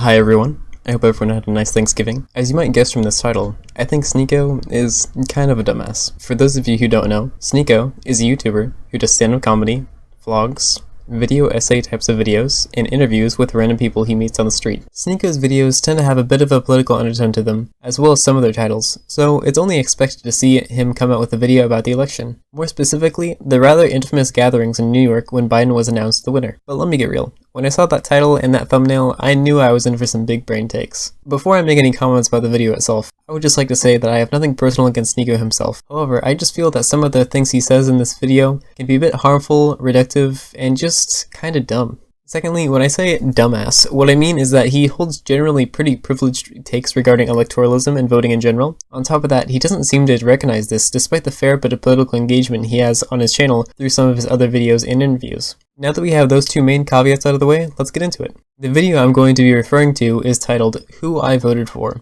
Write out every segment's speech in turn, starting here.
Hi everyone, I hope everyone had a nice Thanksgiving. As you might guess from this title, I think Sneako is kind of a dumbass. For those of you who don't know, Sneako is a YouTuber who does stand-up comedy, vlogs, video essay types of videos, and interviews with random people he meets on the street. Sneako's videos tend to have a bit of a political undertone to them, as well as some of their titles, so it's only expected to see him come out with a video about the election. More specifically, the rather infamous gatherings in New York when Biden was announced the winner. But let me get real. When I saw that title and that thumbnail, I knew I was in for some big brain takes. Before I make any comments about the video itself, I would just like to say that I have nothing personal against Sneako himself. However, I just feel that some of the things he says in this video can be a bit harmful, reductive, and just kinda dumb. Secondly, when I say dumbass, what I mean is that he holds generally pretty privileged takes regarding electoralism and voting in general. On top of that, he doesn't seem to recognize this despite the fair bit of political engagement he has on his channel through some of his other videos and interviews. Now that we have those two main caveats out of the way, let's get into it. The video I'm going to be referring to is titled Who I Voted For,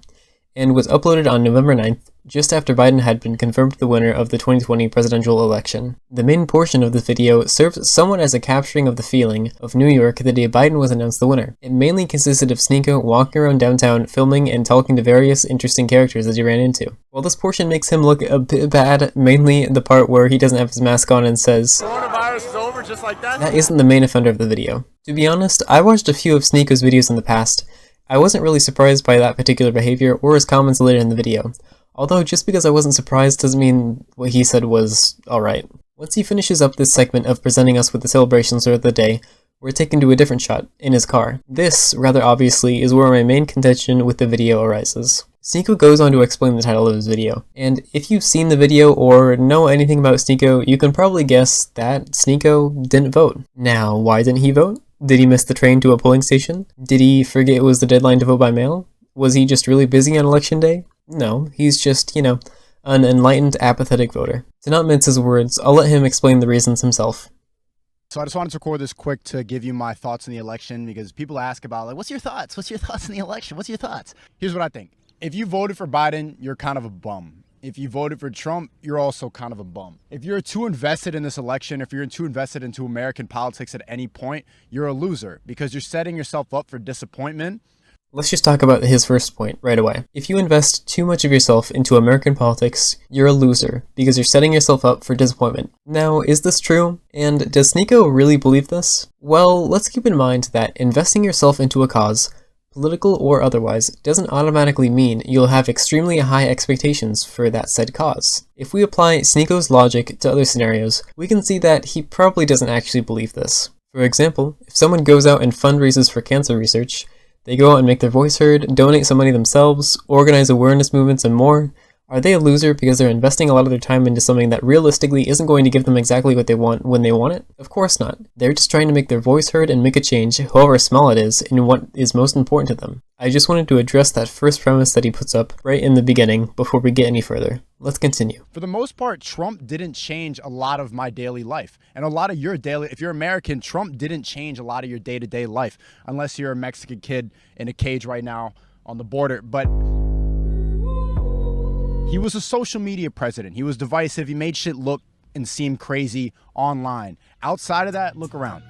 and was uploaded on November 9th, just after Biden had been confirmed the winner of the 2020 presidential election. The main portion of this video serves somewhat as a capturing of the feeling of New York the day Biden was announced the winner. It mainly consisted of Sneako walking around downtown, filming and talking to various interesting characters that he ran into. While this portion makes him look a bit bad, mainly the part where he doesn't have his mask on and says, "Coronavirus is over just like that," that isn't the main offender of the video. To be honest, I watched a few of Sneako's videos in the past. I wasn't really surprised by that particular behavior or his comments later in the video. Although, just because I wasn't surprised doesn't mean what he said was alright. Once he finishes up this segment of presenting us with the celebrations of the day, we're taken to a different shot, in his car. This, rather obviously, is where my main contention with the video arises. Sneako goes on to explain the title of his video, and if you've seen the video or know anything about Sneako, you can probably guess that Sneako didn't vote. Now, why didn't he vote? Did he miss the train to a polling station? Did he forget it was the deadline to vote by mail? Was he just really busy on election day? No, he's just, an enlightened, apathetic voter. To not mince his words, I'll let him explain the reasons himself. So I just wanted to record this quick to give you my thoughts on the election, because people ask about, like, what's your thoughts? What's your thoughts on the election? What's your thoughts? Here's what I think. If you voted for Biden, you're kind of a bum. If you voted for Trump, you're also kind of a bum. If you're too invested in this election, if you're too invested into American politics at any point, you're a loser, because you're setting yourself up for disappointment. Let's just talk about his first point right away. If you invest too much of yourself into American politics, you're a loser, because you're setting yourself up for disappointment. Now, is this true? And does Sneako really believe this? Well, let's keep in mind that investing yourself into a cause, political or otherwise, doesn't automatically mean you'll have extremely high expectations for that said cause. If we apply Sneako's logic to other scenarios, we can see that he probably doesn't actually believe this. For example, if someone goes out and fundraises for cancer research, they go out and make their voice heard, donate some money themselves, organize awareness movements, and more. Are they a loser because they're investing a lot of their time into something that realistically isn't going to give them exactly what they want when they want it? Of course not. They're just trying to make their voice heard and make a change, however small it is, in what is most important to them. I just wanted to address that first premise that he puts up right in the beginning before we get any further. Let's continue. For the most part, Trump didn't change a lot of my daily life. And a lot of your daily, if you're American, Trump didn't change a lot of your day-to-day life, unless you're a Mexican kid in a cage right now on the border. But he was a social media president. He was divisive. He made shit look and seem crazy online. Outside of that, look around.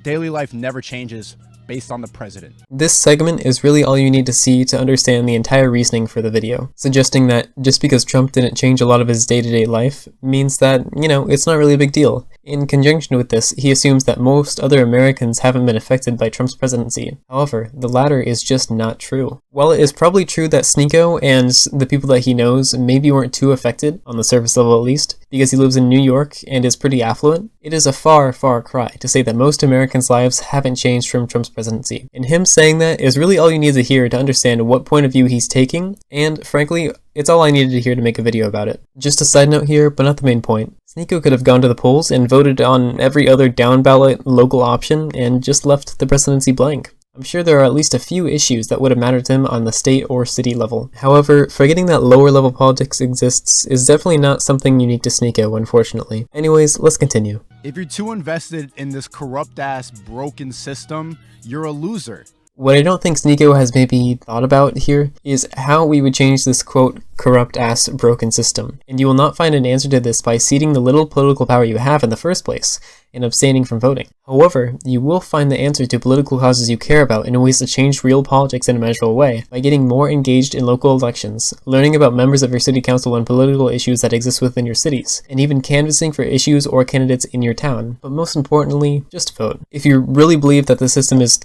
Daily life never changes based on the president. This segment is really all you need to see to understand the entire reasoning for the video, suggesting that just because Trump didn't change a lot of his day-to-day life means that, it's not really a big deal. In conjunction with this, he assumes that most other Americans haven't been affected by Trump's presidency. However, the latter is just not true. While it is probably true that Sneako and the people that he knows maybe weren't too affected, on the surface level at least, because he lives in New York and is pretty affluent, it is a far, far cry to say that most Americans' lives haven't changed from Trump's presidency. And him saying that is really all you need to hear to understand what point of view he's taking, and frankly, it's all I needed to hear to make a video about it. Just a side note here, but not the main point. Sneako could have gone to the polls and voted on every other down-ballot local option and just left the presidency blank. I'm sure there are at least a few issues that would have mattered to him on the state or city level. However, forgetting that lower level politics exists is definitely not something unique to Sneako, unfortunately. Anyways, let's continue. If you're too invested in this corrupt-ass, broken system, you're a loser. What I don't think Sneako has maybe thought about here is how we would change this quote corrupt-ass broken system. And you will not find an answer to this by ceding the little political power you have in the first place. and abstaining from voting. However, you will find the answer to political causes you care about in ways to change real politics in a measurable way by getting more engaged in local elections, learning about members of your city council and political issues that exist within your cities, and even canvassing for issues or candidates in your town. But most importantly, just vote. If you really believe that the system is,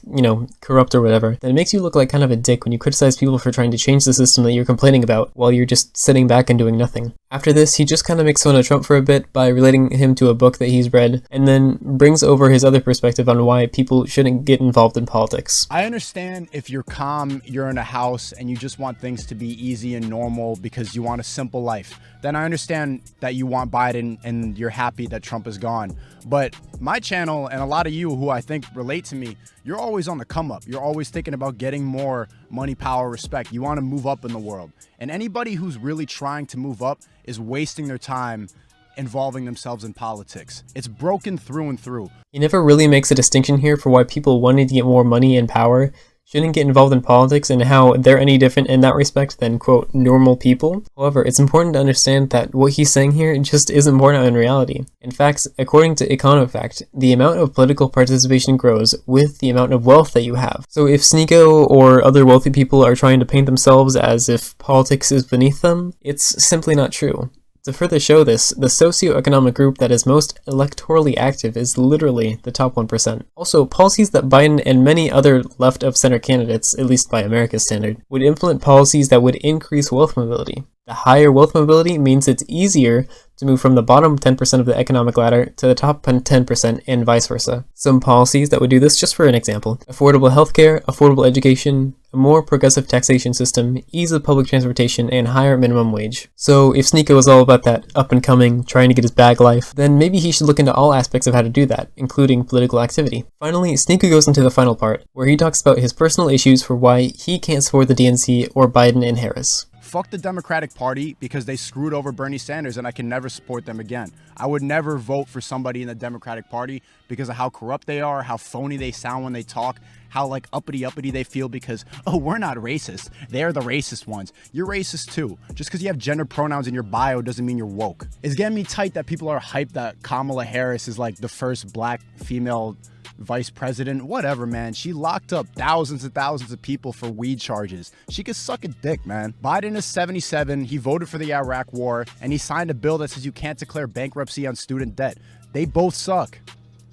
corrupt or whatever, then it makes you look like kind of a dick when you criticize people for trying to change the system that you're complaining about while you're just sitting back and doing nothing. After this, he just kind of makes fun of Trump for a bit by relating him to a book that he's read, and then brings over his other perspective on why people shouldn't get involved in politics. I understand if you're calm, you're in a house, and you just want things to be easy and normal because you want a simple life. Then I understand that you want Biden and you're happy that Trump is gone. But my channel and a lot of you who I think relate to me, you're always on the come up. You're always thinking about getting more money, power, respect. You want to move up in the world. And anybody who's really trying to move up is wasting their time involving themselves in politics. It's broken through and through. He never really makes a distinction here for why people wanting to get more money and power shouldn't get involved in politics and how they're any different in that respect than, quote, normal people. However, it's important to understand that what he's saying here just isn't borne out in reality. In fact, according to EconoFact, the amount of political participation grows with the amount of wealth that you have. So if Sneako or other wealthy people are trying to paint themselves as if politics is beneath them, it's simply not true. To further show this, the socioeconomic group that is most electorally active is literally the top 1%. Also, policies that Biden and many other left-of-center candidates, at least by America's standard, would implement policies that would increase wealth mobility. The higher wealth mobility means it's easier to move from the bottom 10% of the economic ladder to the top 10% and vice versa. Some policies that would do this, just for an example: affordable healthcare, affordable education, a more progressive taxation system, ease of public transportation, and higher minimum wage. So if Sneako is all about that up and coming, trying to get his bag life, then maybe he should look into all aspects of how to do that, including political activity. Finally, Sneako goes into the final part, where he talks about his personal issues for why he can't support the DNC or Biden and Harris. Fuck the Democratic Party because they screwed over Bernie Sanders and I can never support them again. I would never vote for somebody in the Democratic Party because of how corrupt they are, how phony they sound when they talk, how like uppity they feel because, oh, we're not racist. They're the racist ones. You're racist too. Just because you have gender pronouns in your bio doesn't mean you're woke. It's getting me tight that people are hyped that Kamala Harris is like the first black female vice president. Whatever, man. She locked up thousands and thousands of people for weed charges. She could suck a dick, man. Biden is 77. He voted for the Iraq war and he signed a bill that says you can't declare bankruptcy on student debt. They both suck.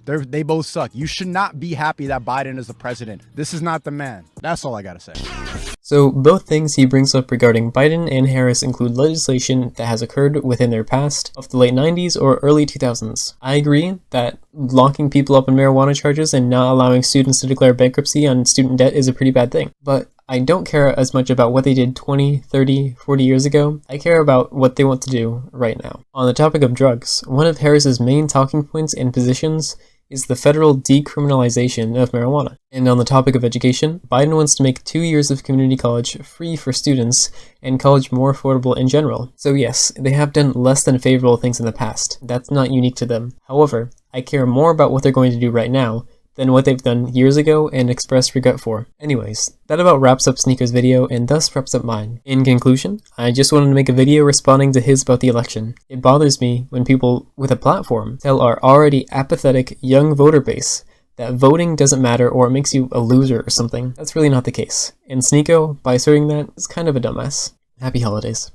They both suck. You should not be happy that Biden is the president. This is not the man. That's all I gotta say. So both things he brings up regarding Biden and Harris include legislation that has occurred within their past of the late 90s or early 2000s. I agree that locking people up on marijuana charges and not allowing students to declare bankruptcy on student debt is a pretty bad thing. But I don't care as much about what they did 20, 30, 40 years ago. I care about what they want to do right now. On the topic of drugs, one of Harris's main talking points and positions is the federal decriminalization of marijuana. And on the topic of education, Biden wants to make 2 years of community college free for students and college more affordable in general. So yes, they have done less than favorable things in the past. That's not unique to them. However, I care more about what they're going to do right now than what they've done years ago and expressed regret for. Anyways, that about wraps up Sneako's video and thus wraps up mine. In conclusion, I just wanted to make a video responding to his about the election. It bothers me when people with a platform tell our already apathetic young voter base that voting doesn't matter or it makes you a loser or something. That's really not the case. And Sneako, by asserting that, is kind of a dumbass. Happy holidays.